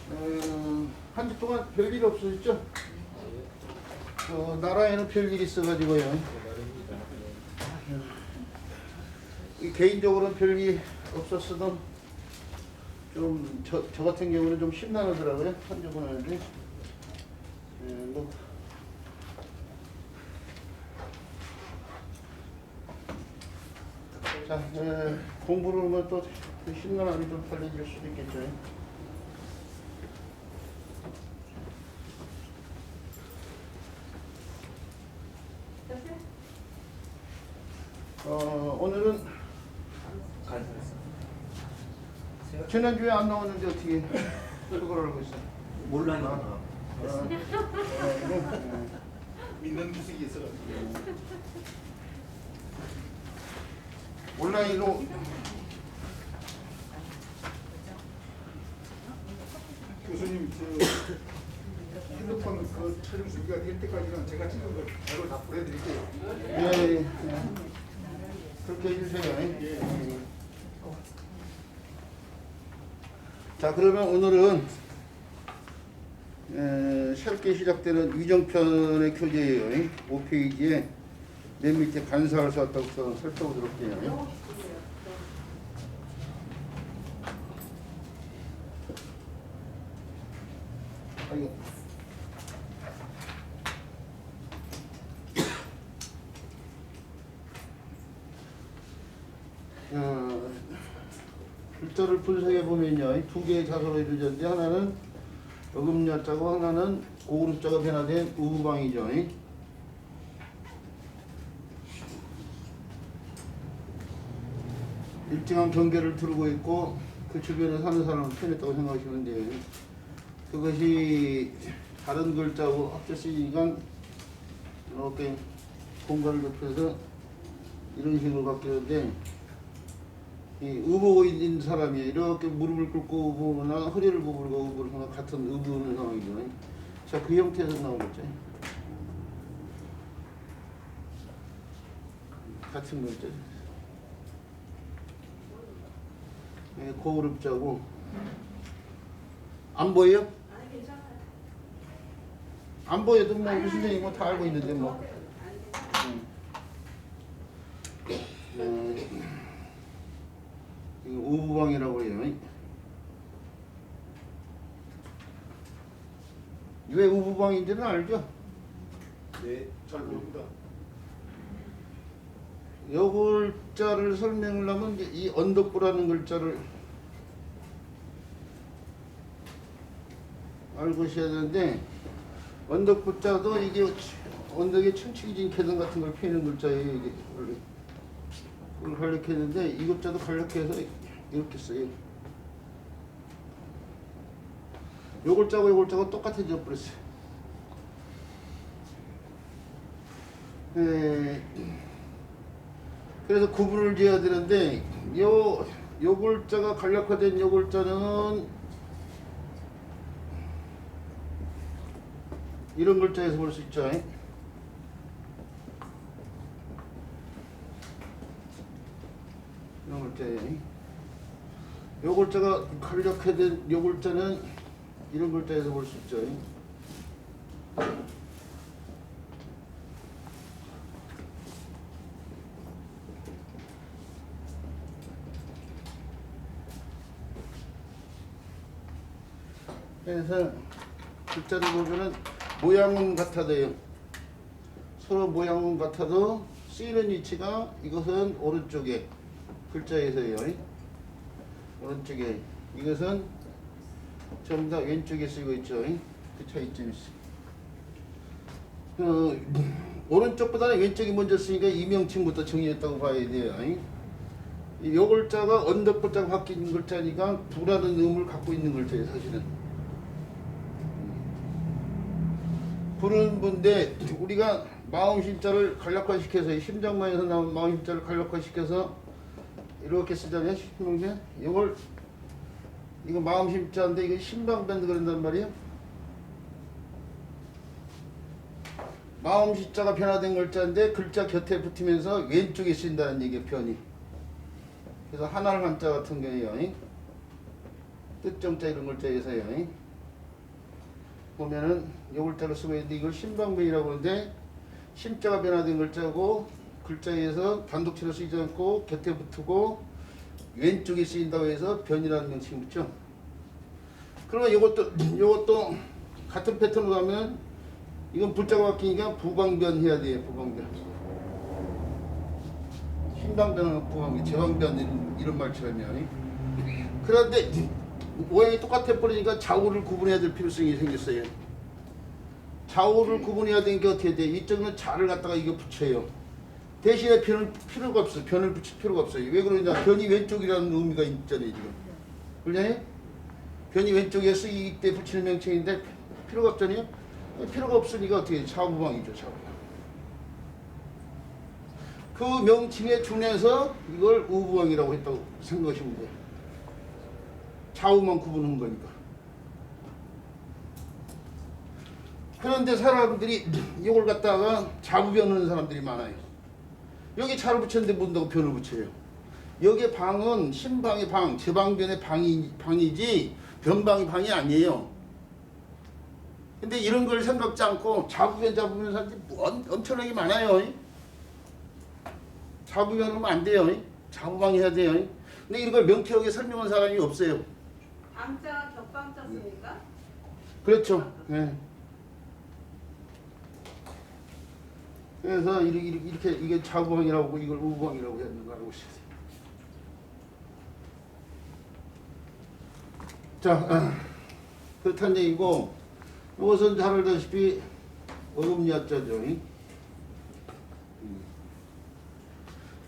한 주 동안 별일 없으셨죠? 나라에는 별일이 있어가지고요. 개인적으로는 별일이 없었어도 좀 저 같은 경우는 좀 심란하더라고요. 한 주 보내는데. 자, 공부를 하면 또 심란함이 좀 달라질 수도 있겠죠. 오늘은 지난주에 안 나왔는데 어떻게 그걸 알고 있어? 몰라요. 믿는 무식이 있어가지고. 온라인으로 교수님 저 핸드폰 그 촬영 준비가 될 때까지는 제가 찍은 걸 바로 다 보내드릴게요. 예. 그렇게 해주세요. 예. 자, 그러면 오늘은 새롭게 시작되는 위정편의 교재예요. 5페이지에 맨 밑에 간사를 썼다고 살펴보도록 해요. 아이고. 글자를 분석해 보면요, 두 개의 자소로 이루어졌는데 하나는 어금야자고 하나는 고급자가 변화된 우방이죠. 일정한 경계를 두르고 있고 그 주변에 사는 사람을 표현했다고 생각하시면 돼요. 그것이 다른 글자하고 합쳤으니까 이렇게 공간을 좁혀서 이런 식으로 바뀌는데, 이 의보고 있는 사람이 이렇게 무릎을 꿇고 의보거나 허리를 구부리고 의보를 하나 같은 의보는 상황이죠. 자, 그 형태에서 나온 거죠. 같은 글자죠. 고급자고. 안 보여요? 안 보여도 뭐 우리 선생님 뭐 다 알고 있는데 뭐. 이거 우부방이라고 해요. 왜 우부방인지는 알죠? 네, 잘 모릅니다. 요 글자를 설명을 하면 이제 이 언덕부라는 글자를 알고 계셔야 되는데, 언덕부자도 이게 언덕에 층층이진 계단 같은 걸 피는 글자예요. 이게 원래 그걸 간략했는데 이 글자도 간략해서 이렇게 써요. 요 글자고 요 글자가 똑같아져 버렸어요. 그래서 구분을 지어야 되는데 요 글자가 간략화된 요 글자는 이런 글자에서 볼 수 있죠. 이런 글자예요. 요 글자가 간략화된 요 글자는 이런 글자에서 볼 수 있죠. 그래서 글자를 보면은 모양은 같아도요. 서로 모양은 같아도 쓰이는 위치가 이것은 오른쪽에 글자에서요. 오른쪽에 이것은 전부 다 왼쪽에 쓰이고 있죠. 그 차이점이 있어요. 오른쪽보다는 왼쪽이 먼저 쓰니까 이 명칭부터 정의했다고 봐야 돼요. 이 글자가 언덕 글자가 바뀐 글자니까 부라는 음을 갖고 있는 글자예요. 사실은 부는 분인데 우리가 마음심자를 간략화시켜서 심장마에서 나온 마음심자를 간략화시켜서 이렇게 쓰잖아요. 신명제 이거 마음심자인데 이거 심방밴드 그런단 말이에요. 마음심자가 변화된 글자인데 글자 곁에 붙으면서 왼쪽에 쓰인다는 얘기예요. 편이. 그래서 하나를 한자 같은 경우에요. 뜻정자 이런 글자에서요. 보면은 이 글자를 쓰고 있는데 이걸 신방변이라고 하는데 신자가 변화된 글자고 글자에서 단독체로 쓰이지 않고 곁에 붙고 왼쪽에 쓰인다고 해서 변이라는 명칭이 붙죠. 그러면 이것도 같은 패턴으로 가면 이건 불자가 바뀌니까 부방변 해야 돼요. 부방변. 신방변은 부방변, 제방변 이런 말처럼요. 그런데 모양이 똑같아 버리니까 좌우를 구분해야 될 필요성이 생겼어요. 좌우를 구분해야 되는 게 어떻게 돼? 이쪽은 자를 갖다가 이거 붙여요. 대신에 변을 필요가 없어. 변을 붙일 필요가 없어요. 왜 그러냐? 변이 왼쪽이라는 의미가 있잖아요 지금. 그러냐? 변이 왼쪽에 쓰이기 때 붙이는 명칭인데 필요가 없잖아요. 필요가 없으니까 어떻게 해? 좌우방이죠. 좌우방. 그 명칭에 준해서 이걸 우부방이라고 했다고 생각하시면 돼요. 좌우만 구분한 거니까. 그런데 사람들이 이걸 갖다가 자부변하는 사람들이 많아요. 여기 자를 붙였는데 뭔다고 변을 붙여요. 여기 방은 신방의 방, 제방변의 방이지 변방의 방이 아니에요. 근데 이런 걸 생각지 않고 자부변 사람들이 엄청나게 많아요. 자부변하면 안 돼요. 자부방 해야 돼요. 근데 이런 걸 명쾌하게 설명한 사람이 없어요. 방자 격방자 씁니까? 그렇죠. 네. 그래서 이렇게 이게 좌부방이라고 하고 이걸 우부방이라고 하는 거 알고 있어요. 자, 그렇다는 얘기고 이것은 잘 알다시피 어금니자죠.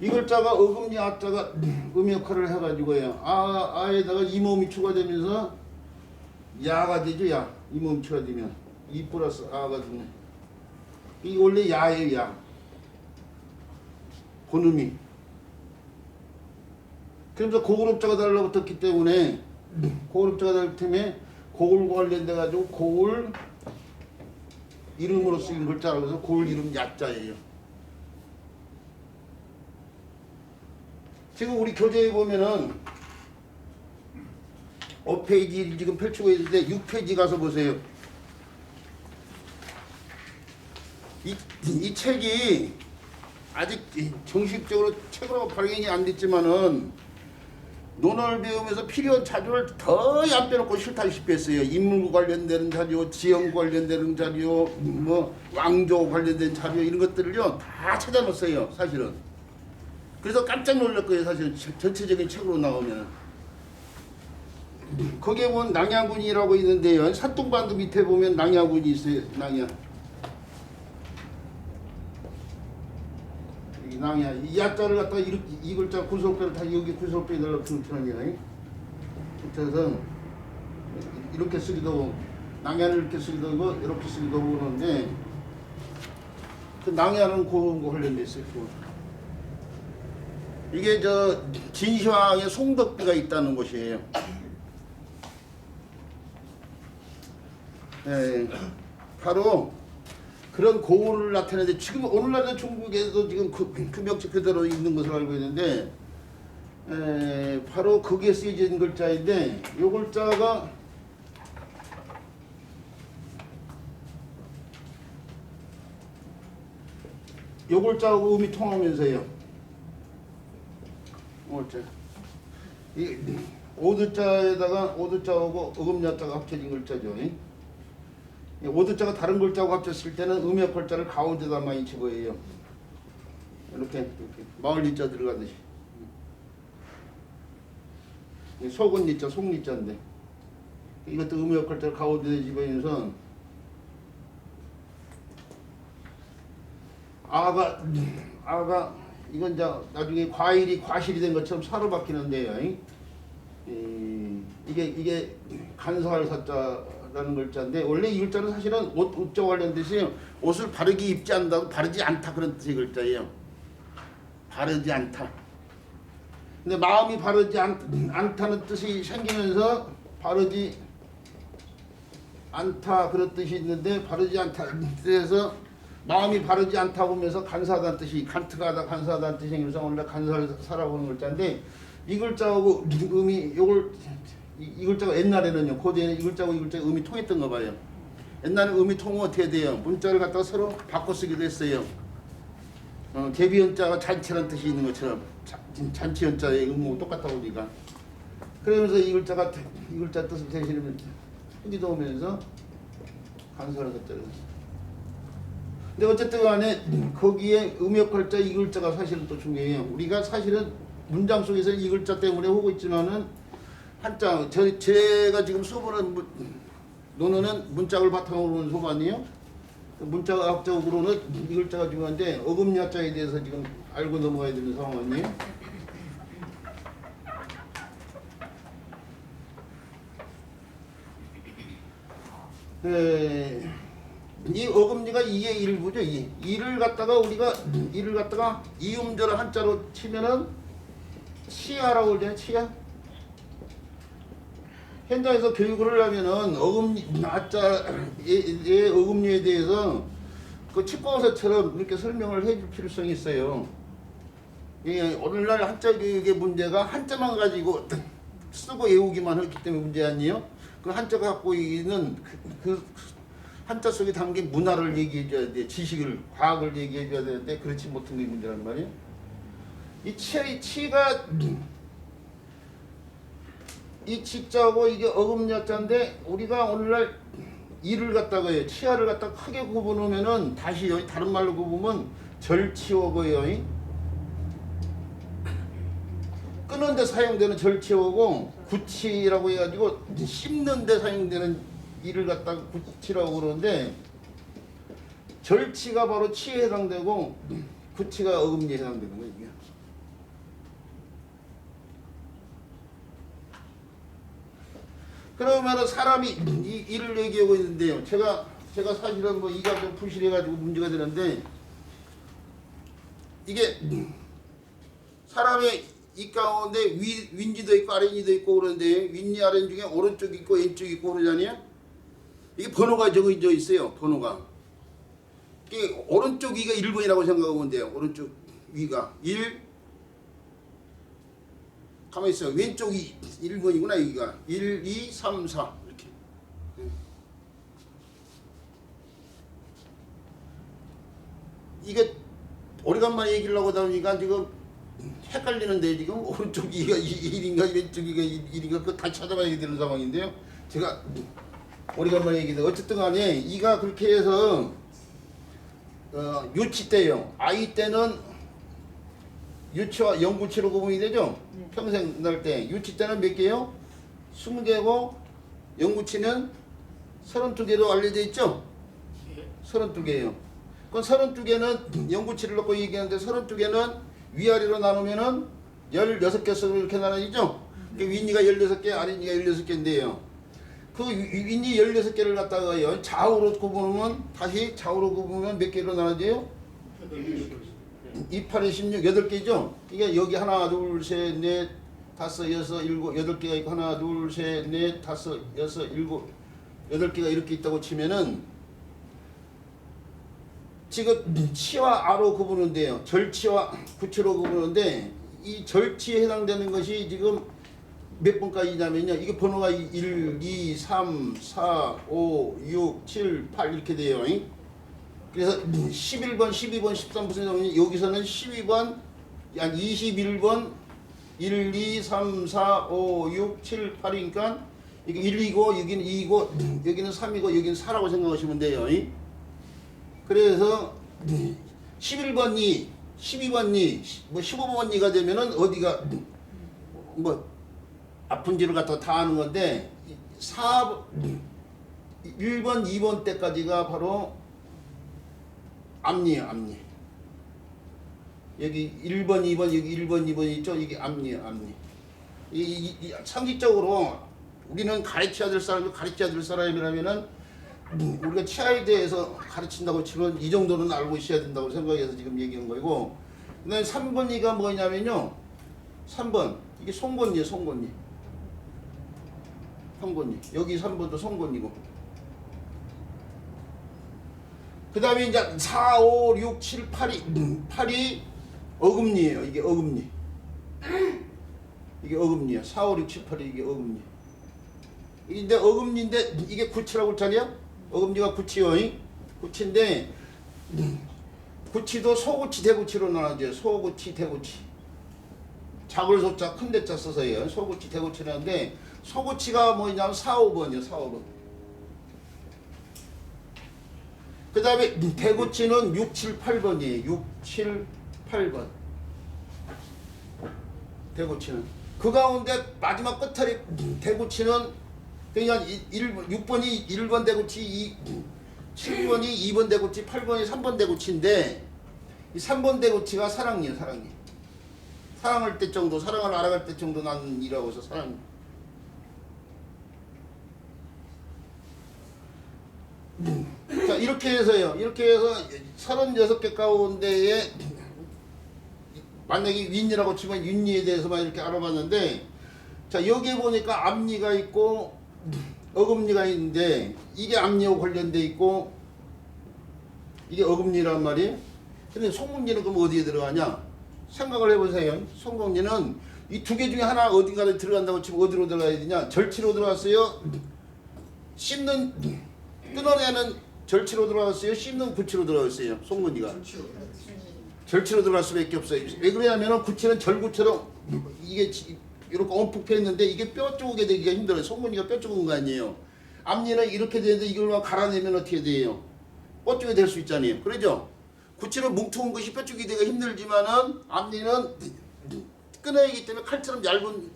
이 글자가 어금니 아자가 음의 역할을 해가지고요. 아에다가 이모음이 추가되면서 야가 되죠. 야. 이모음이 추가되면 이 플러스 아가 되네. 이게 원래 야예요. 야. 본음이. 그러면서 고울업자가 달라붙었기 때문에 고울업자가 달라붙으면 고울 관련돼 가지고 고울 이름으로 쓰인 글자라고 해서 고울 이름 야자예요. 지금 우리 교재에 보면은 5페이지를 지금 펼치고 있는데 6페이지 가서 보세요. 이 책이 아직 정식적으로 책으로 발행이 안 됐지만은 논어를 배우면서 필요한 자료를 거의 안 빼놓고 싫다시피 했어요. 인물 관련되는 자료, 지형 관련되는 자료, 뭐 왕조 관련된 자료 이런 것들을요 다 찾아놨어요. 사실은. 그래서 깜짝 놀랄 거예요. 사실 전체적인 책으로 나오면. 거기에 보면 낭야군이라고 있는데요. 산둥반도 밑에 보면 낭야군이 있어요. 낭야. 이 낭야. 이 야자를 갖다가 이 글자 구설배를 다 여기 구설배에 넣어놓는 편이에요. 그래서 이렇게 쓰기도 하고 낭야를 이렇게 쓰기도 하고 이렇게 쓰기도 하고 그러는데 그 낭야는 그런 거 관련돼 있어요. 이게 저 진시황의 송덕비가 있다는 곳이에요. 네, 바로 그런 고울을 나타내는데 지금 오늘날의 중국에도 지금 그 명칭 그대로 있는 것을 알고 있는데 바로 거기에 쓰여진 글자인데 이 글자가 이 글자하고 음이 통하면서요. 이 오드자에다가 오드자하고 어금야자가 합쳐진 글자죠. 이 오드자가 다른 글자하고 합쳤을 때는 음역 글자를 가운데다 많이 집어해요. 이렇게 마을리자 들어가듯이. 속은 리자, 속리자인데 이것도 음역 글자를 가운데에 집어넣으면서 아가 이건 이제 나중에 과일이 과실이 된 것처럼 사로 바뀌는데요. 이게 간사할 사자라는 글자인데 원래 이 글자는 사실은 옷자 관련돼서 옷을 바르게 입지 않는다고 바르지 않다 그런 뜻의 글자예요. 바르지 않다. 근데 마음이 바르지 않다는 뜻이 생기면서 바르지 않다 그런 뜻이 있는데 바르지 않다는 뜻에서 마음이 바르지 않다고 하면서 간사하다는 뜻이 간특하다 간사하다는 뜻이 생기면서 원래 간사라고 하는 글자인데 이 글자하고 음이 이 글자가 옛날에는요 고대에는 이 글자하고 이 글자가 음이 통했던가 봐요. 옛날에 음이 통은 어떻게 돼요? 문자를 갖다가 서로 바꿔 쓰기도 했어요. 개비연자가 잔치란 뜻이 있는 것처럼 잔치연자의 음하고 똑같다고 우리가. 그러면서 이 글자 뜻을 대신하면 후기도 오면서 간설을 했잖아요. 근데 어쨌든 간에 거기에 음역할자 이 글자가 사실은 또 중요해요. 우리가 사실은 문장 속에서 이 글자 때문에 오고 있지만은 한자 제가 지금 수업하는 논어는 문짝을 바탕으로 하는 수업 아니에요? 문자학적으로는 이 글자가 중요한데 어금니자에 대해서 지금 알고 넘어가야 되는 상황 아니에요? 이 어금니가 이게 일부죠. 이를 갖다가 우리가 이를 갖다가 이음절을 한자로 치면은 치아라고 그러잖아요. 치아. 현장에서 교육을 하면은 어금니 아자의 어금니에 대해서 그 책방서처럼 이렇게 설명을 해줄 필요성이 있어요. 오늘날 한자 교육의 문제가 한자만 가지고 쓰고 외우기만 했기 때문에 문제 아니에요. 그 한자가 갖고 있는 그 한자 속에 담긴 문화를 얘기해줘야 돼. 지식을, 과학을 얘기해줘야 되는데 그렇지 못한 게 문제란 말이에요. 이 치가 이 치자고 이게 어금니자인데 우리가 오늘날 이를 갖다가요 치아를 갖다 크게 구분하면은 다시 다른 말로 구분하면 절치어고요. 끄는 데 사용되는 절치어고 구치라고 해가지고 씹는 데 사용되는 이를 갖다가 구치라고 그러는데 절치가 바로 치에 해당되고 구치가 어금니에 해당되는 거예요. 이게. 그러면은 사람이 이를 얘기하고 있는데요. 제가 사실은 뭐 이가 좀 부실해가지고 문제가 되는데 이게 사람의 이 가운데 윗니도 있고 아랫니도 있고 그러는데 윗니 아랫니 중에 오른쪽 있고 왼쪽 있고 그러잖아요. 이게 번호가 적어져 있어요. 번호가. 이게 오른쪽 위가 1번이라고 생각하면 돼요. 오른쪽 위가 1. 가만히 있어요. 왼쪽이 1번이구나 여기가 1, 2, 3, 4 이렇게. 이게 오래간만에 얘기를 하고 다니까 지금 헷갈리는데 지금 오른쪽 이가 1인가 왼쪽 이가 1인가 그거 다 찾아봐야 되는 상황인데요. 제가 오래간만에 얘기해서 어쨌든 간에 이가 그렇게 해서 유치 때요. 아이 때는 유치와 영구치로 구분이 되죠. 평생 날 때 유치 때는 몇 개요? 20개고 영구치는 32개로 알려져 있죠. 32개예요. 그럼 32개는 영구치를 놓고 얘기하는데 32개는 위아래로 나누면은 16개 씩 이렇게 나눠지죠. 윗니가 16개, 아랫니가 16개인데요. 그 윗니 16개를 갖다가요 좌우로 구분하면 다시 좌우로 구분하면 몇 개로 나눠져요? 2, 8, 16, 8개죠? 이게 여기 하나, 둘, 셋, 넷, 다섯, 여섯, 일곱, 8개가 있고 하나, 둘, 셋, 넷, 다섯, 여섯, 일곱, 8개가 이렇게 있다고 치면은 지금 치와 아로 구분하는데요. 절치와 구치로 구분하는데 이 절치에 해당되는 것이 지금 몇 번까지냐면요. 이게 번호가 1, 2, 3, 4, 5, 6, 7, 8 이렇게 돼요. 그래서 11번, 12번, 13번 여기서는 12번, 약 21번, 1, 2, 3, 4, 5, 6, 7, 8이니까 이게 1이고 여기는 2이고 여기는 3이고 여기는 4라고 생각하시면 돼요. 그래서 11번이, 12번이, 뭐 15번이가 되면은 어디가 뭐 아픈지를 갖다가 다 아는 건데 1번, 2번 때까지가 바로 앞니예요, 앞니. 여기 1번, 2번, 여기 1번, 2번 있죠? 이게 앞니예요, 앞니. 이 상식적으로 우리는 가르쳐야 될 사람이 가르쳐야 될 사람이라면은 우리가 치아에 대해서 가르친다고 치면 이 정도는 알고 있어야 된다고 생각해서 지금 얘기한 거고. 그 다음에 3번이가 뭐냐면요. 3번. 이게 송곳니예요, 송곳니. 송곳니. 여기 3번도 송곳니고. 그 다음에 이제 4, 5, 6, 7, 8이 어금니예요. 이게 어금니. 이게 어금니야. 4, 5, 6, 7, 8이 이게 어금니. 이게 어금니인데 이게 구치라고 했잖아요. 어금니가 구치요. 구치인데 구치도 소구치, 대구치로 나눠져요. 소구치, 대구치. 작을 소자, 큰 대자 써서요. 소구치, 대구치라는데 소구치가 뭐냐면 4, 5번이요. 4, 5번. 그 다음에 대구치는 6, 7, 8번이에요. 6, 7, 8번. 대구치는. 그 가운데 마지막 끝자리 대구치는 그냥 6번이 1번 대구치, 7번이 2번 대구치, 8번이 3번 대구치인데 이 3번 대구치가 사랑이에요. 사랑이. 사랑할 때 정도, 사랑을 알아갈 때 정도 난 이라고 해서 사랑. 자, 이렇게 해서요. 이렇게 해서 36개 가운데에 만약에 윈이라고 치면 윈리에 대해서만 이렇게 알아봤는데, 자, 여기에 보니까 앞니가 있고 어금니가 있는데 이게 앞니하고 관련돼 있고 이게 어금니란 말이에요. 근데 송곳니는 그럼 어디에 들어가냐? 생각을 해보세요. 송곳니는 이 두 개 중에 하나 어딘가에 들어간다고 치면 어디로 들어가야 되냐? 절치로 들어갔어요. 씹는, 끊어내는 절치로 들어갔어요. 씹는 구치로 들어갔어요. 송곳니가. 절치로 들어갈 수밖에 없어요. 왜 그러냐면은 구치는 절구처럼 이게 이렇게 엄푹 펴있는데 이게 뼈 쪼개 되기가 힘들어요. 송곳니가 뼈 쪼은 거 아니에요. 앞니는 이렇게 되는데 이걸 갈아내면 어떻게 돼요? 뼈 쪼개 될 수 있잖아요. 그러죠? 구치는 뭉퉁은 것이 뼈 쪼개 되기가 힘들지만은 앞니는 끊어야기 때문에 칼처럼 얇은,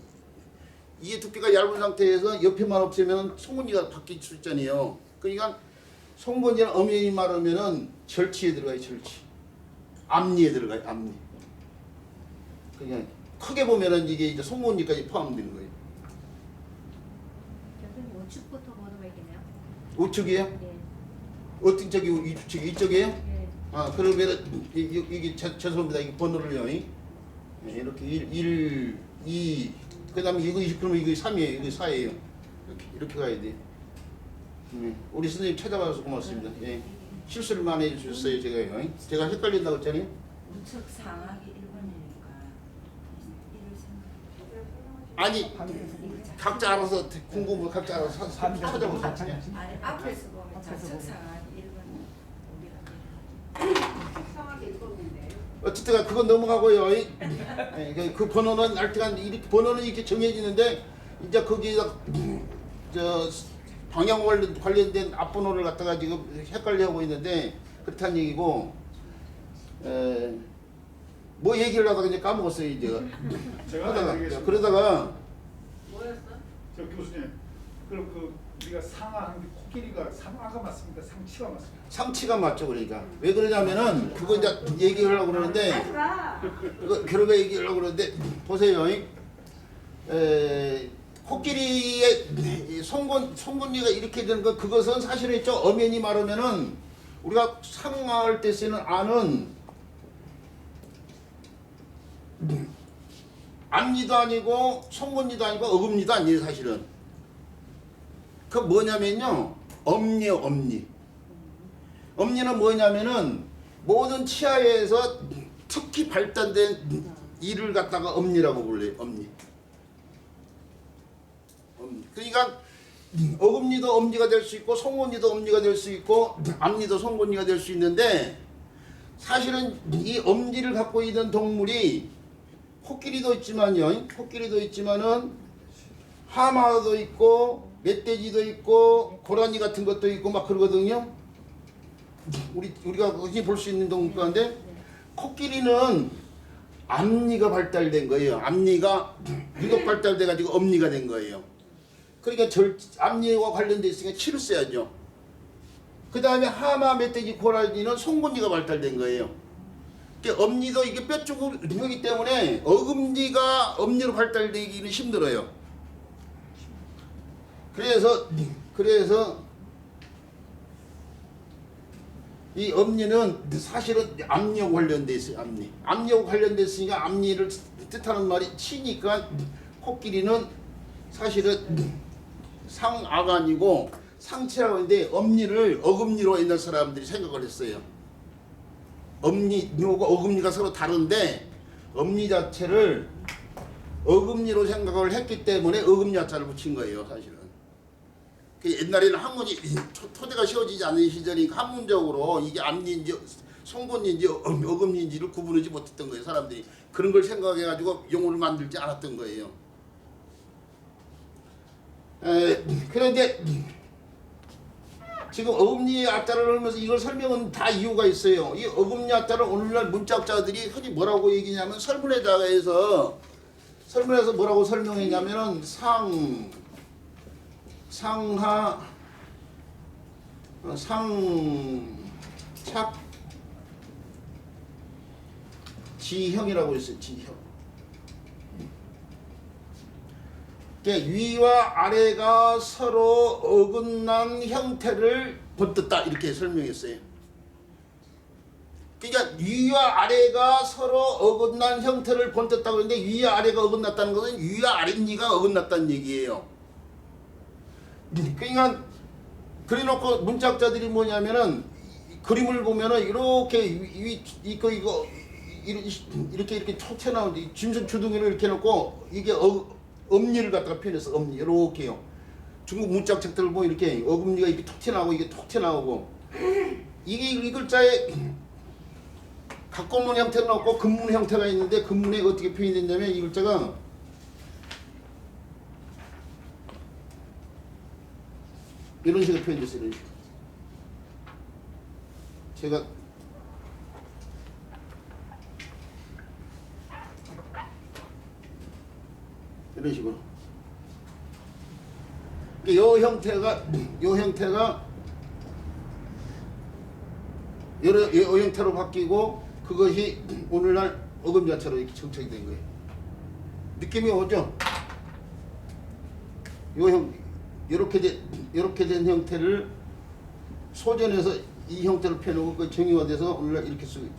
이게 두께가 얇은 상태에서 옆에만 없애면 송곳니가 바뀔 수 있잖아요. 그러니까 송곳니는 엄연히 말하면은 절치에 들어가요. 절치. 앞니에 들어가요. 앞니. 그냥 크게 보면은 이게 이제 송곳니까지 포함되는 거예요. 교수님 우측부터 보는 거 있겠네요. 우측이에요? 네. 어떤 쪽이 우측? 이쪽이에요? 네. 아, 그러면은 이게 죄송합니다. 이게 번호를요. 네, 이렇게 1, 2, 그다음에 이거 그러면 이거 3이에요. 이거 4예요. 이렇게 가야 돼. 우리 선생님 찾아봐서 고맙습니다. 예. 실수를 많이 해주셨어요. 제가 헷갈린다고 했잖아요. 우측 상하기 1번이니까 아니, 각자 알아서 궁금하면 각자 알아서 찾아보세요. 아니 앞에서 보면 좌측 상하기 1번 우리가 식상하게 읽었는데. 어쨌든 그건 넘어가고요. 예, 그 번호는 알뜰한 이렇게 번호는 이렇게 정해지는데 이제 거기다 저 방향 관련된 앞번호를 갖다가 지금 헷갈려하고 있는데 그렇다는 얘기고, 뭐 얘기를 하다가 이제 까먹었어요. 이제 제가 하다가 알겠습니다. 그러다가 뭐였어? 저 교수님, 그럼 그 우리가 상하한 게 코끼리가 상하가 맞습니까? 상치가 맞습니까? 상치가 맞죠. 그러니까 왜 그러냐면은 그거 이제 얘기하려고 그러는데 하지마. 그거 결혼에 얘기하려고 그러는데 보세요. 코끼리의 송곳니가 이렇게 되는 거, 그것은 사실은 있죠. 엄연히 말하면은 우리가 상할 때 쓰는 안은 앞니도 아니고 송곳니도 아니고 어금니도 아니에요. 사실은 그 뭐냐면요, 엄니요. 엄니. 엄니는 뭐냐면은 모든 치아에서 특히 발달된 이를 갖다가 엄니라고 불러요. 엄니. 그러니까 어금니도 엄니가 될 수 있고 송곳니도 엄니가 될 수 있고 앞니도 송곳니가 될 수 있는데, 사실은 이 엄니를 갖고 있는 동물이 코끼리도 있지만요. 코끼리도 있지만은 하마도 있고 멧돼지도 있고 고라니 같은 것도 있고 막 그러거든요. 우리가 흔히 볼 수 있는 동물 가운데 코끼리는 앞니가 발달된 거예요. 앞니가 유독 발달돼 가지고 엄니가 된 거예요. 그러니까 앞니와 관련돼 있으니까 치를 써야죠. 그 다음에 하마, 멧돼지, 고라니는 송곳니가 발달된 거예요. 그러니까 엄니도 이게 뼈 쪽이기 때문에 어금니가 엄니로 발달되기는 힘들어요. 그래서 이 엄니는 사실은 앞니하고 관련돼 있어요. 앞니하고 관련돼 있으니까 앞니를 뜻하는 말이 치니까 코끼리는 사실은 상아가 아니고 상치라고 하는데 엄니를 어금니로 옛날 사람들이 생각을 했어요. 엄니하고 어금니가 서로 다른데 엄니 자체를 어금니로 생각을 했기 때문에 어금니 자자를 붙인 거예요. 사실은. 그 옛날에는 학문이 토대가 세워지지 않은 시절이니까 학문적으로 이게 암리인지 송곳니인지 어금니인지를 구분하지 못했던 거예요. 사람들이 그런 걸 생각해가지고 용어를 만들지 않았던 거예요. 그런데 지금 어금니 아자를 하면서 이걸 설명은 다 이유가 있어요. 이 어금니 아자를 오늘날 문자학자들이 흔히 뭐라고 얘기냐면 설문에서 뭐라고 설명했냐면은 상하 상착 지형이라고 했어요. 지형. 그러니까 위와 아래가 서로 어긋난 형태를 본떴다 이렇게 설명했어요. 그러니까 위와 아래가 서로 어긋난 형태를 본떴다고 했는데 위와 아래가 어긋났다는 것은 위와 아랫니가 어긋났다는 얘기예요. 그러니까 그래놓고 문자학자들이 뭐냐면은 그림을 보면은 이렇게 이거 이렇게 톡 튀어나오는데 짐승 주둥이를 이렇게 놓고 이게 엄니를 갖다가 표현해서 엄니 이렇게요. 중국 문자책들을 보면 이렇게 어금니가 이렇게 톡 튀어나오고 이게 톡 튀어나오고 이게 이 글자에 각고문 형태는 없고 근문 형태가 있는데 근문에 어떻게 표현됐냐면 이 글자가 이런 식으로 표현됐어요. 이런 식으로. 제가 이런 식으로 요 형태가 요 형태로 바뀌고 그것이 오늘날 어금자처럼 이렇게 정착이 된 거예요. 느낌이 오죠? 이렇게 된 형태를 소전해서 이 형태를 펴놓고 그 정의화돼서 오늘날 이렇게 쓰고 있다.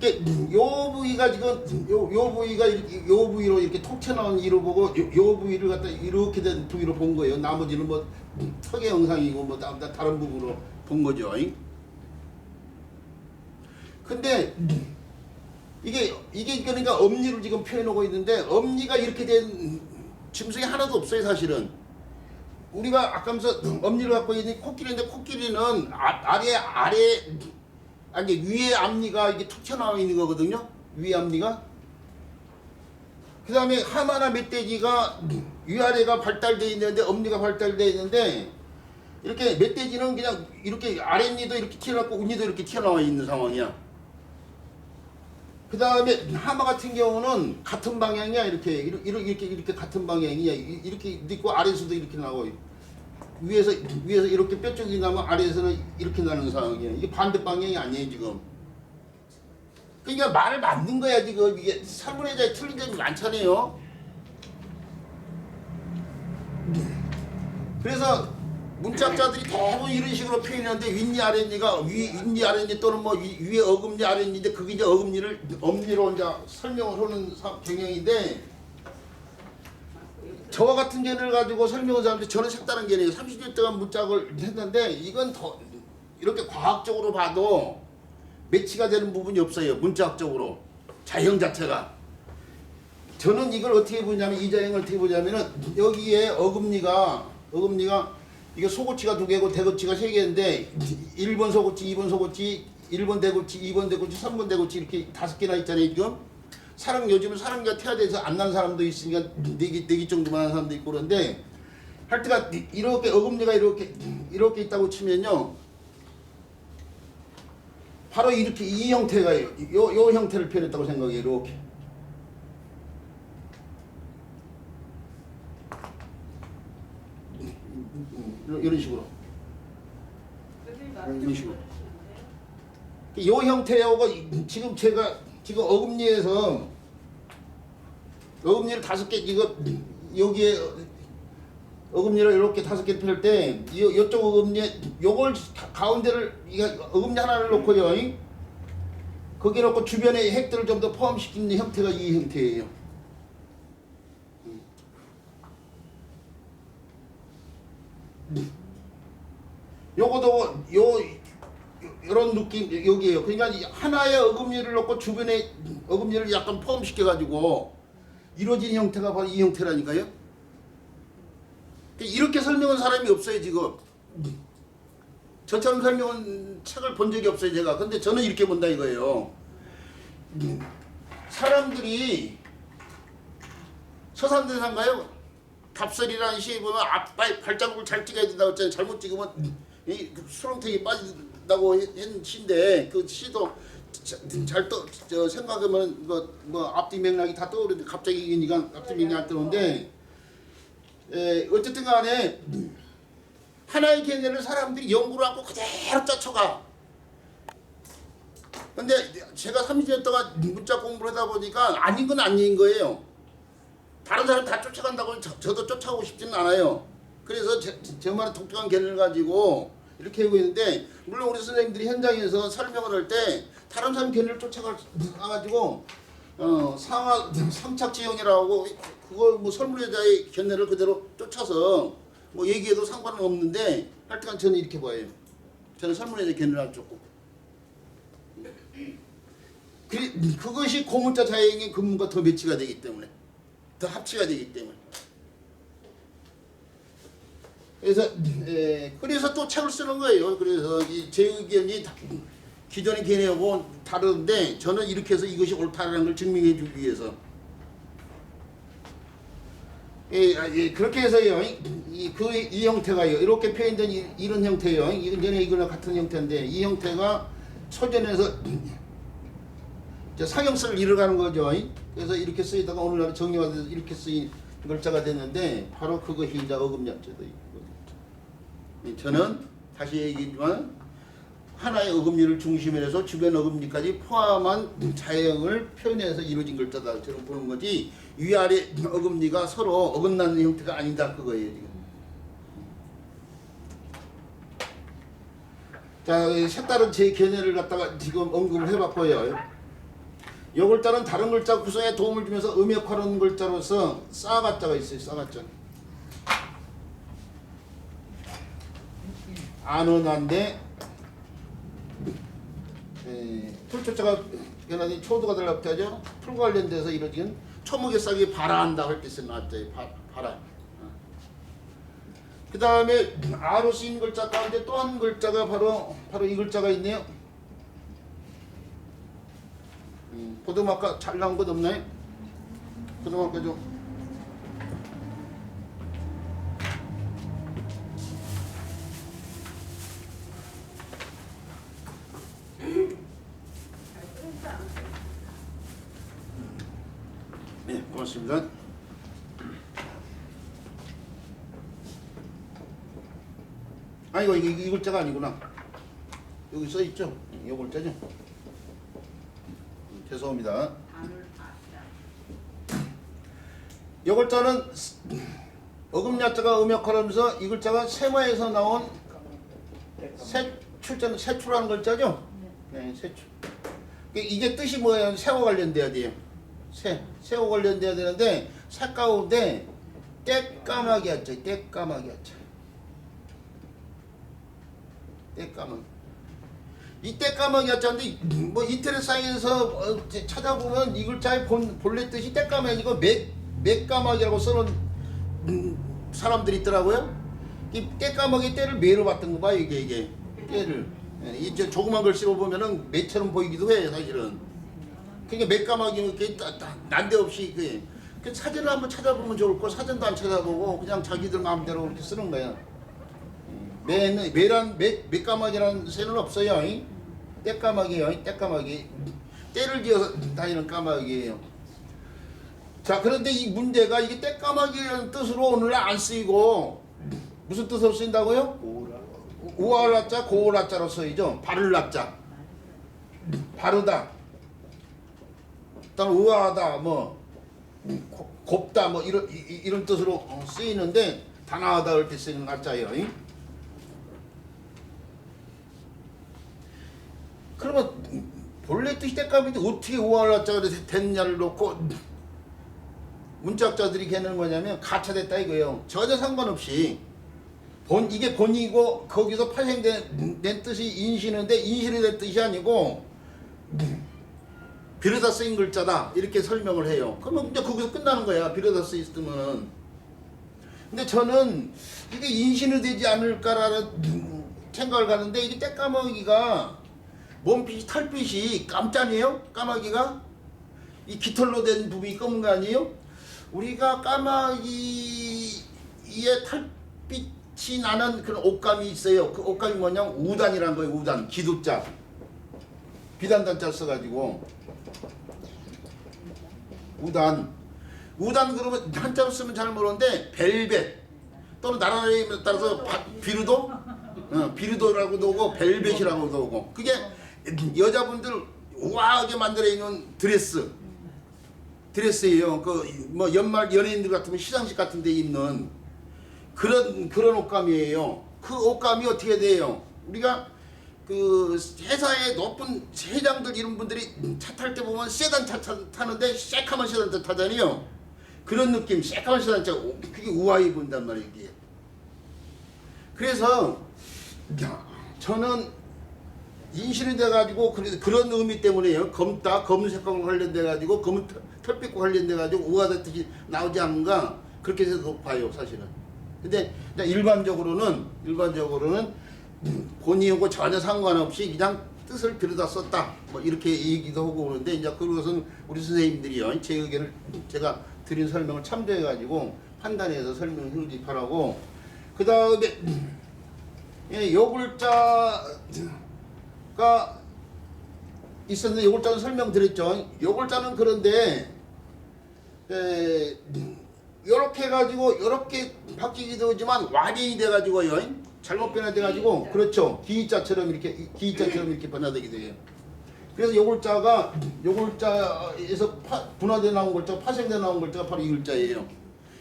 이렇게. 요 부위가 지금 요 부위가 요 부위로 이렇게 톡 튀어나온 이로 보고 요 부위를 갖다 이렇게 된 부위로 본 거예요. 나머지는 뭐 턱의 영상이고 뭐 다른 부분으로 본 거죠. 근데 이게 그러니까 엄니를 지금 표현하고 있는데 엄니가 이렇게 된 짐승이 하나도 없어요. 사실은 우리가 아까 하면서 엄니를 갖고 있는 코끼리인데 코끼리는 아니 위에 앞니가 이게 툭 튀어나와 있는 거거든요. 위에 앞니가. 그 다음에 하마나 멧돼지가 위아래가 발달되어 있는데 엄니가 발달되어 있는데 이렇게 멧돼지는 그냥 이렇게 아랫니도 이렇게 튀어나왔고 윗니도 이렇게 튀어나와 있는 상황이야. 그 다음에 하마 같은 경우는 같은 방향이야. 이렇게 같은 방향이야. 이렇게 있고 아래에서도 이렇게 나오고 위에서 이렇게 뼈 쪽이 나면 아래에서는 이렇게 나는 상황이야. 이게 반대 방향이 아니에요 지금. 그러니까 말을 맞는 거야 지금. 이게 설문에다 틀린 점이 많잖아요. 그래서 문자학자들이 대부분 이런 식으로 표현하는데 윗니 아랫니가 윗니 아랫니 또는 뭐 위에 어금니 아랫니인데 그게 이제 엄니로 이제 설명을 하는 경향인데. 저와 같은 견해를 가지고 설명한 사람들이 저는 색다른 견해예요. 30년 동안 문짝을 했는데 이건 더 이렇게 과학적으로 봐도 매치가 되는 부분이 없어요. 문자학적으로 자형 자체가. 저는 이걸 어떻게 보냐면 이 자형을 어떻게 보냐면은 여기에 어금니가 이게 소고치가 2개고 대고치가 3개인데 1번 소고치, 2번 소고치, 1번 대고치, 2번 대고치, 3번 대고치 이렇게 5개나 있잖아요 지금. 요즘은 사람과 태아돼서 안 난 사람도 있으니까 4개 정도만 하는 사람도 있고 그런데 하여튼가 이렇게 어금니가 이렇게 있다고 치면요 바로 이렇게 이 형태가 요 형태를 표현했다고 생각해요. 이렇게 이런 식으로 이런 식으로 요 형태하고 지금 어금니에서 어금니를 5개 이거 여기에 어금니를 이렇게 5개 펼 때 이쪽 어금니에 요걸 가운데를 어금니 하나를 놓고요. 거기에 놓고 주변에 핵들을 좀 더 포함시키는 형태가 이 형태예요. 요것도 이런 느낌 여기에요. 그러니까 하나의 어금니를 놓고 주변에 어금니를 약간 포함시켜 가지고 이루어진 형태가 바로 이 형태라니까요. 이렇게 설명한 사람이 없어요 지금. 저처럼 설명한 책을 본 적이 없어요 제가. 근데 저는 이렇게 본다 이거예요. 사람들이 서산대사인가요? 답설이라는 시에 보면 앞발 발자국을 잘 찍어야 된다고 했잖아요. 잘못 찍으면 이 수렁탱이 빠진다고 했는 시인데 그 시도 잘 생각하면 뭐 앞뒤 맥락이 다 떠오르는데 갑자기 이니까 앞뒤 맥락이 안 떠오르는데 어쨌든 간에 하나의 개념을 사람들이 연구를 하고 그대로 쫓아가. 근데 제가 30년 동안 문자 공부를 하다 보니까 아닌 건 아닌 거예요. 다른 사람 다 쫓아간다고 저도 쫓아가고 싶지는 않아요. 그래서 저만의 독특한 개념을 가지고 이렇게 하고 있는데, 물론 우리 선생님들이 현장에서 설명을 할 때 다른 사람 개념을 쫓아가가지고 상착지형이라고 그걸 뭐 설문여자의 견해를 그대로 쫓아서 뭐 얘기해도 상관은 없는데, 하여튼 저는 이렇게 봐요. 저는 설문여자 견해를 안 쫓고 그것이 고문자 자행의 근문과 더 매치가 되기 때문에, 더 합치가 되기 때문에. 그래서 또 책을 쓰는 거예요. 그래서 제 의견이 기존의 견해하고 다른데 저는 이렇게 해서 이것이 옳다라는 걸 증명해 주기 위해서. 그렇게 해서요. 이 형태가요. 이렇게 표현된 이런 형태예요. 전에 이거랑 같은 형태인데 이 형태가 초전에서 상형설을 이뤄가는 거죠. 그래서 이렇게 쓰이다가 오늘날 정리화돼서 이렇게 쓰인 글자가 됐는데 바로 그것이 이제 어금니자도 있고. 저는 다시 얘기지만 하나의 어금니를 중심으로 해서 주변 어금니까지 포함한 자형을 표현해서 이루어진 글자다 저는 보는 거지, 위아래 어금니가 서로 어긋나는 형태가 아니다 그거예요 지금. 자, 색다른 제 견해를 갖다가 지금 언급을 해봤고요. 이 글자는 다른 글자 구성에 도움을 주면서 음역하는 글자로서 싸가자가 있어요. 싸가자. 안은한데 풀초자가 견하니 초도가 들어갔다 하죠. 풀과 관련돼서 이루어진 초목의 싹이 발아한다 할 때 쓰는 나왔죠. 발아. 그 다음에 아로 쓰인 글자 가운데 또 한 글자가 바로 이 글자가 있네요. 고등학과 잘 나온 것 없나요? 고등학과 좀. 네, 고맙습니다. 이거 이 글자가 아니구나. 여기 써 있죠? 이 글자죠? 죄송합니다. 이 글자는 어금야자가 음역하면서 이 글자가 세마에서 나온 세추라는 글자죠? 네, 세추. 이게 뜻이 뭐예요? 새와 관련돼야 돼요. 새와 관련돼야 되는데 새 가운데 떼까마귀 하자. 떼까마귀 하자. 떼까마귀. 이 떼까마귀 하자인데 뭐 인터넷상에서 찾아보면 이 글자의 본래 뜻이 떼까마귀고 맥까마귀라고 써놓은 사람들이 있더라고요. 이 떼까마귀 떼를 매로 봤던 거 봐요. 이게 떼를. 이제 조그만 글씨로 보면은 매처럼 보이기도 해요 사실은. 그러니까 맥까마귀 이렇게 난데없이 그 사진을 한번 찾아보면 좋을 거, 사진도 안 찾아보고 그냥 자기들 마음대로 이렇게 쓰는 거야. 맥까마귀라는 새는 없어요. 떼까마귀예요. 떼까마귀. 떼를 지어서 다니는 까마귀예요. 자, 그런데 이 문제가 이게 떼까마귀라는 뜻으로 오늘날 안 쓰이고 무슨 뜻으로 쓰인다고요? 우아라자 고라자로 쓰이죠. 바를라자. 바르다. 일단 우아하다, 뭐 곱다, 뭐 이런 뜻으로 쓰이는데 단아하다 할 때 쓰이는 가짜예요. 그러면 본래 뜻이 떼까마귀인데 어떻게 우아라자가 됐냐를 놓고 문자학자들이 걔는 뭐냐면 가차됐다 이거예요. 전혀 상관없이 이게 본이고 거기서 파생된 뜻이 인신인데 인신이 된 뜻이 아니고 비로다 쓰인 글자다 이렇게 설명을 해요. 그러면 이제 거기서 끝나는 거야. 비로다 쓰였으면은. 근데 저는 이게 인신이 되지 않을까라는 생각을 가는데 이게 떼까마귀가 몸빛이 털빛이 깜짝이에요? 까마귀가 이 깃털로 된 부분이 검은 거 아니에요? 우리가 까마귀의 털빛이 나는 그런 옷감이 있어요. 그 옷감이 뭐냐면 우단이란 거예요. 우단 기두자 비단단자 써가지고 우단 그러면 한자로 쓰면 잘 모르는데 벨벳 또는 나라에 따라서 비르도라고도 오고 벨벳이라고도 오고 그게 여자분들 우아하게 만들어 있는 드레스예요. 그 뭐 연말 연예인들 같으면 시상식 같은 데 입는 그런 옷감이에요. 그 옷감이 어떻게 돼요? 우리가 그 회사의 높은 회장들 이런 분들이 차 탈 때 보면 세단 차 타는데 새카만 세단 차 타잖아요. 그런 느낌, 새까만 세단차 그게 우아해 보인단 말이에요. 이게. 그래서 저는 인신이 돼가지고 그런 의미 때문에요. 검은색하고 관련돼가지고 검은 털빛과 관련돼가지고 우아한 뜻이 나오지 않는가 그렇게 해서 봐요, 사실은. 근데 일반적으로는 본인하고 전혀 상관없이 그냥 뜻을 들여다 썼다. 뭐 이렇게 얘기도 하고 그러는데 이제 그것은 우리 선생님들이요. 제 의견을 제가 드린 설명을 참조해가지고 판단해서 설명을 바라고 그 다음에 요 글자가 있었는데 요 글자는 설명드렸죠. 요 글자는 그런데 요렇게 해가지고 요렇게 바뀌기도 하지만 완전히 돼가지고요. 잘못 변화돼가지고 그렇죠. 기자처럼 이렇게 변화되기도 해요. 그래서 요 글자에서 분화돼 나온 글자, 파생돼 나온 글자가 바로 이 글자예요.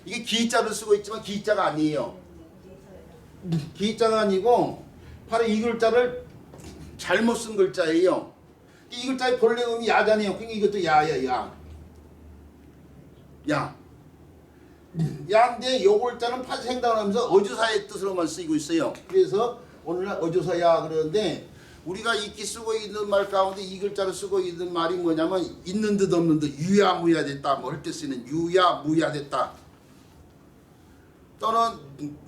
이게 기자를 쓰고 있지만 기자가 아니에요. 기자가 아니고 바로 이 글자를 잘못 쓴 글자예요. 이 글자의 본래 의미 야잖아요. 그러니까 이것도 야야. 야인데 요 글자는 파생당하면서 어조사의 뜻으로만 쓰이고 있어요. 그래서 오늘날 어조사야 그러는데 우리가 익히 쓰고 있는 말 가운데 이 글자를 쓰고 있는 말이 뭐냐면 있는 듯 없는 듯 유야무야 됐다. 뭐 할 때 쓰는 유야무야 됐다. 또는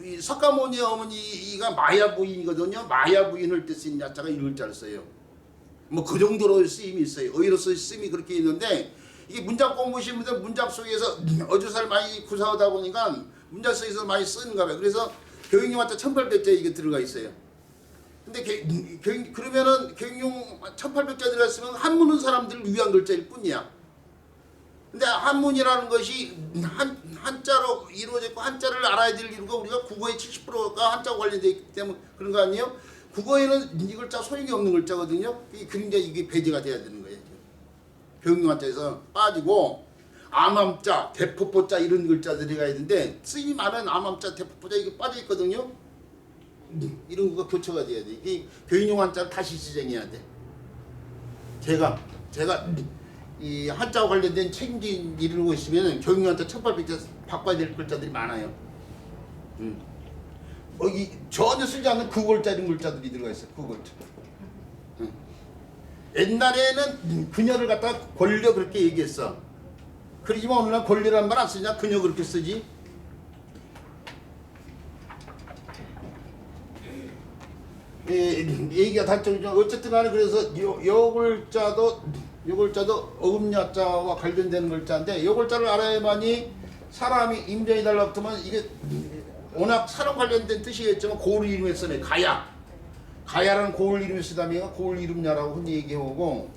이 석가모니 어머니가 마야 부인이거든요. 마야 부인을 때 쓰는 야자가 이 글자를 써요. 뭐 그 정도로 쓰임이 있어요. 의로서 쓰임이 그렇게 있는데 이게 문장 공부하시는 분들 문장 속에서 어조사를 많이 구사하다 보니까 문장 속에서 많이 쓰는가 봐요. 그래서 교육용 한자 1800자 이게 들어가 있어요. 근데 그러면은 교육용 1800자 들어갔으면 한문은 사람들을 위한 글자일 뿐이야. 근데 한문이라는 것이 한자로 이루어져 있고 한자를 알아야 될 이유가 우리가 국어의 70%가 한자와 관련되어 있기 때문에 그런 거 아니에요? 국어에는 이 글자 소용이 없는 글자거든요. 그러니까 이게 배제가 돼야 되는 거예요. 교육용 한자에서 빠지고 암암자, 대포포자 이런 글자들이 가야 되는데 쓰임이 많은 암암자, 대포포자 이게 빠져 있거든요. 이런 거가 교체가 돼야 돼. 이게 교육용 한자를 다시 지정해야 돼. 제가 이 한자와 관련된 책임질 이루고 있으면 교육용 한자 1800자 바꿔야 될 글자들이 많아요. 이 전혀 쓰지 않는 구글자 이런 글자들이 들어가 있어요. 구글자. 옛날에는 그녀를 갖다가 권려 그렇게 얘기했어. 그러지만 오늘날 권리라는 말 안 쓰냐? 그녀 그렇게 쓰지. 얘기가 단점이죠. 어쨌든 간에 그래서 요 글자도 어음야자와 관련된 글자인데 요 글자를 알아야만이 사람이 임전이 달라붙으면 이게 워낙 사람 관련된 뜻이겠지만 고을 이름에 쓰네. 가야라는 고을 이름에 쓰다며 고을 이름야라고 흔히 얘기하고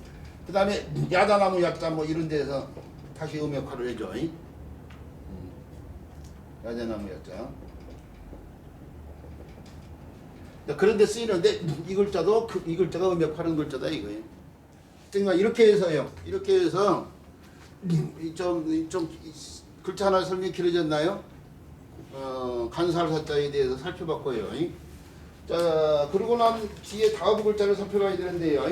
그 다음에 야다나무 야자 뭐 이런 데서 다시 음역화를 해줘. 야자나무 야자. 그런 데 쓰이는데 이 글자가 음역하는 글자다 이거예요. 그러니까 이렇게 해서요. 이렇게 해서 좀 글자 하나 설명이 길어졌나요? 간살사자에 대해서 살펴봤고요. 자, 그러고 난 뒤에 다음 글자를 살펴봐야 되는데요.